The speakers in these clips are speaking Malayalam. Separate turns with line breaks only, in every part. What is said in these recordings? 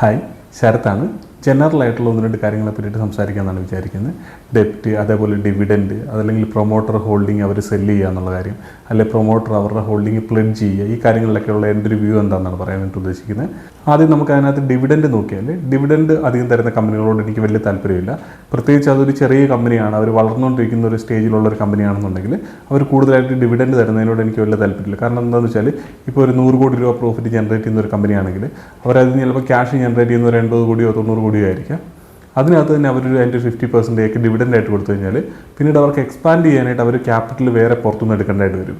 ഹായ്, ശരത്താണ്. ജനറൽ ആയിട്ടുള്ള ഒന്ന് രണ്ട് കാര്യങ്ങളെ പറ്റിയിട്ട് സംസാരിക്കാമെന്നാണ് വിചാരിക്കുന്നത്. ഡെപ്റ്റ്, അതേപോലെ ഡിവിഡൻഡ്, അതല്ലെങ്കിൽ പ്രൊമോട്ടർ ഹോൾഡിംഗ് അവർ സെല്ല് ചെയ്യുക എന്നുള്ള കാര്യം, അല്ലെങ്കിൽ പ്രൊമോട്ടർ അവരുടെ ഹോൾഡിംഗ് പ്ലെഡ്ജ് ചെയ്യുക, ഈ കാര്യങ്ങളിലൊക്കെയുള്ള എൻ്റെ ഒരു വ്യൂ എന്താണെന്നാണ് പറയാനായിട്ട് ഉദ്ദേശിക്കുന്നത്. ആദ്യം നമുക്ക് അതിനകത്ത് ഡിവിഡൻഡ് നോക്കിയാൽ, ഡിവിഡൻഡ് അധികം തരുന്ന കമ്പനികളോട് എനിക്ക് വലിയ താല്പര്യമില്ല. പ്രത്യേകിച്ച് അതൊരു ചെറിയ കമ്പനിയാണ്, അവർ വളർന്നുകൊണ്ടിരിക്കുന്ന ഒരു സ്റ്റേജിലുള്ള ഒരു കമ്പനിയാണെന്നുണ്ടെങ്കിൽ അവർ കൂടുതലായിട്ട് ഡിവിഡൻഡ് തരുന്നതിനോട് എനിക്ക് വലിയ താല്പര്യമില്ല. കാരണം എന്താണെന്ന് വെച്ചാൽ, ഇപ്പോൾ ഒരു 100 കോടി രൂപ പ്രോഫിറ്റ് ജനറേറ്റ് ചെയ്യുന്ന ഒരു കമ്പനിയാണെങ്കിൽ അവരതിന് ചിലപ്പോൾ ക്യാഷ് ജനറേറ്റ് ചെയ്യുന്ന ഒരു 80 കോടിയോ 90 കോടിയോ ആയിരിക്കാം. അതിനകത്ത് തന്നെ അവരൊരു അതിൻ്റെ 50% ഡിവിഡൻഡായിട്ട് കൊടുത്തു കഴിഞ്ഞാൽ പിന്നീട് അവർക്ക് എക്സ്പാൻഡ് ചെയ്യാനായിട്ട് അവർ ക്യാപിറ്റൽ വേറെ പുറത്തുനിന്ന് എടുക്കേണ്ടതായിട്ട് വരും.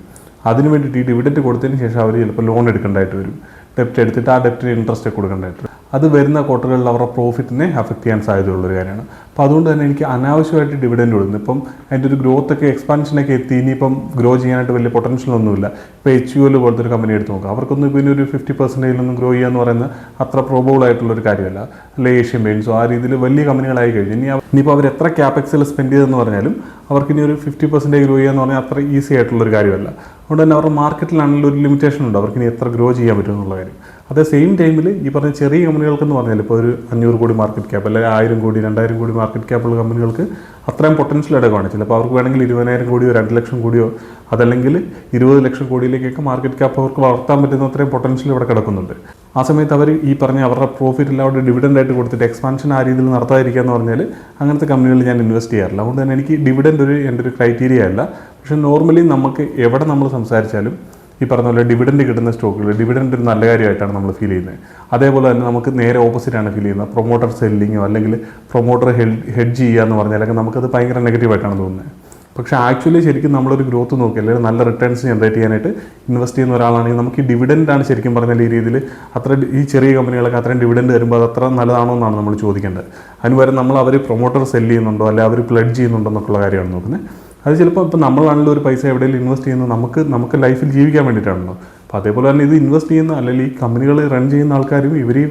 അതിന് വേണ്ടിയിട്ട് ഈ ഡിവിഡൻഡ് കൊടുത്തതിന് ശേഷം അവർ ചിലപ്പോൾ ലോൺ എടുക്കേണ്ടതായിട്ട് വരും. ഡെപ്റ്റ് എടുത്തിട്ട് ആ ഡെപ്റ്റിന് ഇൻട്രസ്റ്റ് കൊടുക്കേണ്ടതായിട്ട് വരും. അത് വരുന്ന ക്വാർട്ടറുകളിൽ അവരുടെ പ്രോഫിറ്റിനെ അഫക്റ്റ് ചെയ്യാൻ സാധ്യതയുള്ളൊരു കാര്യമാണ്. അപ്പോൾ അതുകൊണ്ട് തന്നെ എനിക്ക് അനാവശ്യമായിട്ട് ഡിവിഡൻഡ് കൊടുക്കുന്നു. ഇപ്പം അതിൻ്റെ ഒരു ഗ്രോത്തൊക്കെ എക്സ്പാൻഷനൊക്കെ എത്തി, ഇനിയിപ്പം ഗ്രോ ചെയ്യാനായിട്ട് വലിയ പൊട്ടൻഷ്യലൊന്നുമില്ല. ഇപ്പോൾ HUL പോലത്തെ ഒരു കമ്പനി എടുത്ത് നോക്കുക, അവർക്കൊന്നും ഇപ്പോൾ ഒരു 50% ഗ്രോ ചെയ്യുക എന്ന് പറയുന്നത് അത്ര പ്രോബബിൾ ആയിട്ടുള്ളൊരു കാര്യമല്ല. അല്ലെങ്കിൽ ഏഷ്യൻ പെയിൻറ്റ്സോ ആ രീതിയിൽ വലിയ കമ്പനികളായി കഴിഞ്ഞു. ഇനിയിപ്പോൾ അവർ എത്ര ക്യാപെക്സിൽ സ്പെൻഡ് ചെയ്തെന്ന് പറഞ്ഞാലും അവർക്ക് ഇനി ഒരു 50% ഗ്രോ ചെയ്യുക എന്ന് പറഞ്ഞാൽ അത്ര ഈസി ആയിട്ടുള്ളൊരു കാര്യമല്ല. അതുകൊണ്ട് തന്നെ അവരുടെ മാർക്കറ്റിലാണെങ്കിലും ഒരു ലിമിറ്റേഷൻ ഉണ്ട്, അവർക്ക് ഇനി എത്ര ഗ്രോ ചെയ്യാൻ പറ്റും എന്നുള്ള കാര്യം. അതേ സെയിം ടൈമിൽ ഈ പറഞ്ഞ ചെറിയ കമ്പനികൾക്കെന്ന് പറഞ്ഞാൽ ഇപ്പോൾ ഒരു 500 കോടി മാർക്കറ്റ് ക്യാപ്പ്, അല്ലെങ്കിൽ 1000 കോടി 2000 കോടി മാർക്കറ്റ് ക്യാപ്പുള്ള കമ്പനികൾക്ക് അത്രയും പൊട്ടൻഷ്യൽ ഇവിടെ കാണിച്ചില്ല. അപ്പോൾ അവർക്ക് വേണമെങ്കിൽ 20,000 കോടിയോ 2 ലക്ഷം കോടിയോ അതല്ലെങ്കിൽ 20 ലക്ഷം കോടിയിലേക്കൊക്കെ മാർക്കറ്റ് ക്യാപ്പ് അവർക്ക് വളർത്താൻ പറ്റുന്ന അത്രയും പൊട്ടൻഷ്യൽ ഇവിടെ കിടക്കുന്നുണ്ട്. ആ സമയത്ത് അവർ ഈ പറഞ്ഞ അവരുടെ പ്രോഫിറ്റ് എല്ലാം അവിടെ ഡിവിഡൻഡായിട്ട് കൊടുത്തിട്ട് എക്സ്പാൻഷൻ ആ രീതിയിൽ നടത്താതിരിക്കുക എന്ന് പറഞ്ഞാൽ അങ്ങനത്തെ കമ്പനികളിൽ ഞാൻ ഇൻവെസ്റ്റ് ചെയ്യാറില്ല. അതുകൊണ്ട് തന്നെ എനിക്ക് ഡിവിഡൻഡ് എൻ്റെ ഒരു ക്രൈറ്റീരിയ അല്ല. പക്ഷേ നോർമലി നമുക്ക് എവിടെ നമ്മൾ സംസാരിച്ചാലും ഈ പറഞ്ഞ പോലെ ഡിവിഡൻഡ് കിട്ടുന്ന സ്റ്റോക്കുകൾ ഡിവിഡൻഡ് ഒരു നല്ല കാര്യമായിട്ടാണ് നമ്മൾ ഫീൽ ചെയ്യുന്നത്. അതേപോലെ തന്നെ നമുക്ക് നേരെ ഓപ്പോസിറ്റാണ് ഫീൽ ചെയ്യുന്നത്. പ്രൊമോട്ടർ സെല്ലിങ്ങോ അല്ലെങ്കിൽ പ്രൊമോട്ടർ ഹെഡ്ജ് ചെയ്യുക എന്ന് പറഞ്ഞാലൊക്കെ നമുക്കത് ഭയങ്കര നെഗറ്റീവായിട്ടാണ് തോന്നുന്നത്. പക്ഷേ ആക്ച്വലി ശരിക്കും നമ്മളൊരു ഗ്രോത്ത് നോക്കി അല്ലെങ്കിൽ നല്ല റിട്ടേൺസ് ജനറേറ്റ് ചെയ്യാനായിട്ട് ഇൻവെസ്റ്റ് ചെയ്യുന്ന ഒരാളാണെങ്കിൽ നമുക്ക് ഈ ഡിവിഡൻഡാണ് ശരിക്കും പറഞ്ഞാൽ ഈ രീതിയിൽ അത്ര ഈ ചെറിയ കമ്പനികളൊക്കെ അത്രയും ഡിവിഡൻഡ് വരുമ്പോൾ അത് അത്ര നല്ലതാണോ എന്നാണ് നമ്മൾ ചോദിക്കേണ്ടത്. അതിന് പകരം നമ്മൾ അവർ പ്രൊമോട്ടർ സെല്ല് ചെയ്യുന്നുണ്ടോ അല്ലെങ്കിൽ അവർ പ്ലെഡ്ജ് ചെയ്യുന്നുണ്ടോ എന്നൊക്കെയുള്ള കാര്യമാണ് നോക്കുന്നത്. അത് ചിലപ്പോൾ ഇപ്പോൾ നമ്മളാണെങ്കിലും ഒരു പൈസ എവിടെയെങ്കിലും ഇൻവെസ്റ്റ് ചെയ്യുന്നത് നമുക്ക് ലൈഫിൽ ജീവിക്കാൻ വേണ്ടിയിട്ടാണല്ലോ. അപ്പോൾ അതേപോലെ തന്നെ ഇത് ഇൻവെസ്റ്റ് ചെയ്യുന്ന അല്ലെങ്കിൽ ഈ കമ്പനികൾ റൺ ചെയ്യുന്ന ആൾക്കാരും ഇവർ ഈ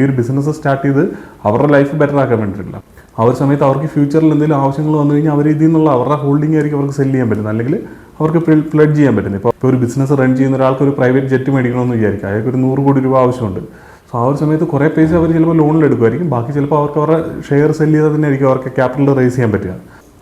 ഒരു ബിസിനസ് സ്റ്റാർട്ട് ചെയ്ത് അവരുടെ ലൈഫ് ബെറ്റർ ആക്കാൻ വേണ്ടിയിട്ടില്ല. ആ ഒരു സമയത്ത് അവർക്ക് ഫ്യൂച്ചറിൽ എന്തെങ്കിലും ആവശ്യങ്ങൾ വന്നു കഴിഞ്ഞാൽ അവർ ഇതിൽ നിന്നുള്ള അവരുടെ ഹോൾഡിംഗ് ആയിരിക്കും അവർക്ക് സെല്ല് ചെയ്യാൻ പറ്റുന്നത്, അല്ലെങ്കിൽ അവർക്ക് പ്ലെഡ്ജ് ചെയ്യാൻ പറ്റുന്നത്. ഇപ്പോൾ ഒരു ബിസിനസ് റൺ ചെയ്യുന്ന ഒരാൾക്ക് ഒരു പ്രൈവറ്റ് ജെറ്റ് മേടിക്കണമെന്ന് വിചാരിക്കുക, അയാൾക്ക് ഒരു 100 കോടി രൂപ ആവശ്യമുണ്ട്. സോ ആ ഒരു സമയത്ത് കുറേ പൈസ അവർ ചിലപ്പോൾ ലോണിലെടുക്കുമായിരിക്കും, ബാക്കി ചിലപ്പോൾ അവർക്ക് അവരുടെ ഷെയർ സെല്ല് ചെയ്താൽ തന്നെ ആയിരിക്കും അവർക്ക് ക്യാപിറ്റൽ റേസ് ചെയ്യാൻ പറ്റുക.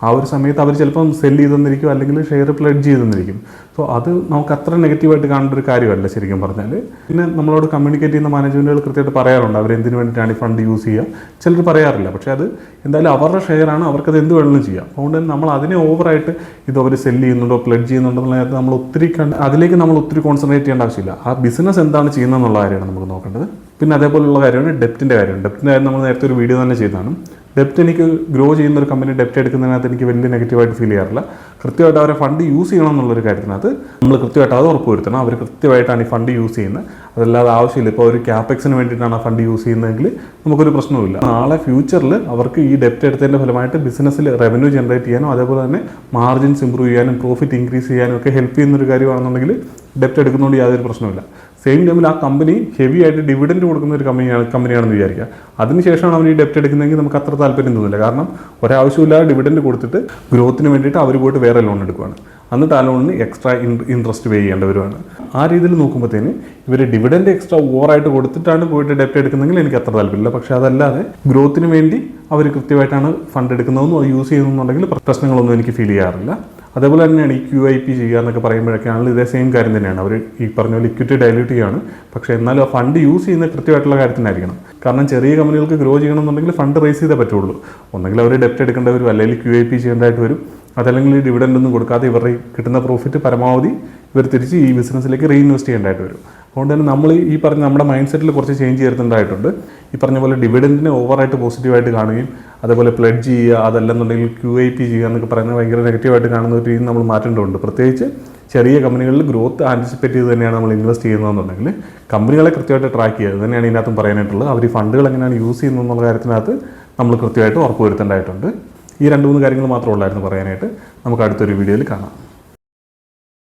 ആ ഒരു സമയത്ത് അവർ ചിലപ്പം സെല്ല് ചെയ്തെന്നിരിക്കും അല്ലെങ്കിൽ ഷെയർ പ്ലെഡ്ജ് ചെയ്തെന്നിരിക്കും. സോ അത് നമുക്ക് അത്ര നെഗറ്റീവായിട്ട് കാണേണ്ട ഒരു കാര്യമല്ല ശരിക്കും പറഞ്ഞാൽ. പിന്നെ നമ്മളോട് കമ്മ്യൂണിക്കേറ്റ് ചെയ്യുന്ന മാനേജ്മെൻറ്റുകൾ കൃത്യമായിട്ട് പറയാറുണ്ട് അവരെന്തിനു വേണ്ടിയിട്ടാണ് ഈ ഫണ്ട് യൂസ് ചെയ്യുക. ചിലർ പറയാറില്ല, പക്ഷേ അത് എന്തായാലും അവരുടെ ഷെയറാണ്, അവർക്കത് എന്ത് വേണമെങ്കിലും ചെയ്യാം. അതുകൊണ്ട് തന്നെ നമ്മൾ അതിനെ ഓവറായിട്ട് ഇത് അവർ സെല്ല് ചെയ്യുന്നുണ്ടോ പ്ലെഡ്ജ് ചെയ്യുന്നുണ്ടോ എന്നുള്ളത് നമ്മൾ അതിലേക്ക് നമ്മൾ ഒത്തിരി കോൺസെൻട്രേറ്റ് ചെയ്യേണ്ട ആവശ്യമില്ല. ആ ബിസിനസ് എന്താണ് ചെയ്യുന്നത് എന്നുള്ള കാര്യമാണ് നമുക്ക് നോക്കേണ്ടത്. പിന്നെ അതേപോലെയുള്ള കാര്യമാണ് ഡെപ്റ്റിൻ്റെ കാര്യം. ഡെപ്റ്റിൻ്റെ കാര്യം നമ്മൾ നേരത്തെ ഒരു വീഡിയോ തന്നെ ചെയ്തതാണ്. ഡെപ്റ്റ് എനിക്ക് ഗ്രോ ചെയ്യുന്ന ഒരു കമ്പനി ഡെപ്റ്റ് എടുക്കുന്നതിനകത്ത് എനിക്ക് വലിയ നെഗറ്റീവായിട്ട് ഫീൽ ചെയ്യാറില്ല. കൃത്യമായിട്ട് അവരെ ഫണ്ട് യൂസ് ചെയ്യണം എന്നുള്ളൊരു കാര്യത്തിനകത്ത് നമ്മൾ കൃത്യമായിട്ട് അത് ഉറപ്പ് വരുത്തണം. അവർ കൃത്യമായിട്ടാണ് ഈ ഫണ്ട് യൂസ് ചെയ്യുന്നത്, അതല്ലാതെ ആവശ്യമില്ല. ഇപ്പോൾ ഒരു ക്യാപെക്സിന് വേണ്ടിയിട്ടാണ് ആ ഫണ്ട് യൂസ് ചെയ്യുന്നതെങ്കിൽ നമുക്കൊരു പ്രശ്നവുമില്ല. നാളെ ഫ്യൂച്ചറിൽ അവർക്ക് ഈ ഡെപ്റ്റ് എടുത്തതിൻ്റെ ഫലമായിട്ട് ബിസിനസ്സിൽ റവന്യൂ ജനറേറ്റ് ചെയ്യാനും അതേപോലെ തന്നെ മാർജിൻസ് ഇമ്പ്രൂവ് ചെയ്യാനും പ്രോഫിറ്റ് ഇൻക്രീസ് ചെയ്യാനും ഒക്കെ ഹെൽപ്പ് ചെയ്യുന്നൊരു കാര്യമാണെന്നുണ്ടെങ്കിൽ ഡെപ്റ്റ് എടുക്കുന്നതുകൊണ്ട് യാതൊരു പ്രശ്നമില്ല. സെയിം ടൈമിൽ ആ കമ്പനി ഹെവി ആയിട്ട് ഡിവിഡൻഡ് കൊടുക്കുന്ന ഒരു കമ്പനിയാണെന്ന് വിചാരിക്കുക. അതിനുശേഷമാണ് അവർ ഈ ഡെപ്റ്റ് എടുക്കുന്നതെങ്കിൽ നമുക്ക് അത്ര താല്പര്യം തോന്നില്ല. കാരണം ഒരാവശ്യമില്ലാതെ ഡിവിഡൻഡ് കൊടുത്തിട്ട് ഗ്രോത്തിന് വേണ്ടിയിട്ട് അവർ പോയിട്ട് വേറെ ലോൺ എടുക്കുകയാണ്, എന്നിട്ട് ആ ലോണിന് എക്സ്ട്രാ ഇൻട്രസ്റ്റ് പേ ചെയ്യേണ്ടവരുമാണ്. ആ രീതിയിൽ നോക്കുമ്പോഴത്തേന് ഇവർ ഡിവിഡൻഡ് എക്സ്ട്രാ ഓവറായിട്ട് കൊടുത്തിട്ടാണ് പോയിട്ട് ഡെപ്റ്റ് എടുക്കുന്നതെങ്കിൽ എനിക്ക് അത്ര താല്പര്യമില്ല. പക്ഷേ അതല്ലാതെ ഗ്രോത്തിന് വേണ്ടി അവർ കൃത്യമായിട്ടാണ് ഫണ്ട് എടുക്കുന്നതെന്നും അത് യൂസ് ചെയ്യുന്നുണ്ടെങ്കിൽ പ്രശ്നങ്ങളൊന്നും എനിക്ക് ഫീൽ ചെയ്യാറില്ല. അതേപോലെ തന്നെയാണ് ഈ QIP ചെയ്യുക എന്നൊക്കെ പറയുമ്പോഴൊക്കെയാണെങ്കിൽ ഇതേ സെയിം കാര്യം തന്നെയാണ്. അവർ ഈ പറഞ്ഞ പോലെ ഇക്വിറ്റി ഡൈല്യൂട്ട് ചെയ്യുകയാണ്, പക്ഷേ എന്നാലും ആ ഫണ്ട് യൂസ് ചെയ്യുന്ന കൃത്യമായിട്ടുള്ള കാര്യത്തിനായിരിക്കണം. കാരണം ചെറിയ കമ്പനികൾക്ക് ഗ്രോ ചെയ്യണമെന്നുണ്ടെങ്കിൽ ഫണ്ട് റേസ് ചെയ്തേ പറ്റുള്ളൂ. ഒന്നെങ്കിൽ അവർ ഡെപ്റ്റ് എടുക്കേണ്ടി വരും, അല്ലെങ്കിൽ QIP ചെയ്യേണ്ടതായിട്ട് വരും, അതല്ലെങ്കിൽ ഡിവിഡൻഡ് ഒന്നും കൊടുക്കാതെ ഇവരുടെ കിട്ടുന്ന പ്രോഫിറ്റ് പരമാവധി ഇവർ തിരിച്ച് ഈ ബിസിനസ്സിലേക്ക് റീഇൻവെസ്റ്റ് ചെയ്യേണ്ടതായിട്ട് വരും. അതുകൊണ്ട് തന്നെ നമ്മൾ ഈ പറഞ്ഞ നമ്മുടെ മൈൻഡ് സെറ്റിൽ കുറച്ച് ചേഞ്ച് വരുത്തേണ്ടതായിട്ടുണ്ട്. ഈ പറഞ്ഞ പോലെ ഡിവിഡൻഡിനെ ഓവറായിട്ട് പോസിറ്റീവായിട്ട് കാണുകയും അതേപോലെ പ്ലെഡ്ജ് ചെയ്യുക, അതല്ലെന്നുണ്ടെങ്കിൽ QIP ചെയ്യുക എന്നൊക്കെ പറയുന്നത് ഭയങ്കര നെഗറ്റീവായിട്ട് കാണുന്ന ഒരു രീതി നമ്മൾ മാറ്റേണ്ടതുണ്ട്. പ്രത്യേകിച്ച് ചെറിയ കമ്പനികളിൽ ഗ്രോത്ത് ആൻറ്റിസിപ്പേറ്റ് ചെയ്ത് തന്നെയാണ് നമ്മൾ ഇൻവെസ്റ്റ് ചെയ്യുന്നതെന്നുണ്ടെങ്കിൽ കമ്പനികളെ കൃത്യമായിട്ട് ട്രാക്ക് ചെയ്യുക. ഇത് തന്നെയാണ് ഇതിനകത്തും പറയാനായിട്ടുള്ളത്. അവർ ഈ ഫണ്ടുകൾ എങ്ങനെയാണ് യൂസ് ചെയ്യുന്നത് എന്നുള്ള കാര്യത്തിനകത്ത് നമ്മൾ കൃത്യമായിട്ട് ഉറപ്പ് വരുത്തേണ്ടതായിട്ടുണ്ട്. ഈ 2-3 കാര്യങ്ങൾ മാത്രമേ ഉള്ളായിരുന്നു പറയാനായിട്ട്. നമുക്ക് അടുത്തൊരു വീഡിയോയിൽ കാണാം.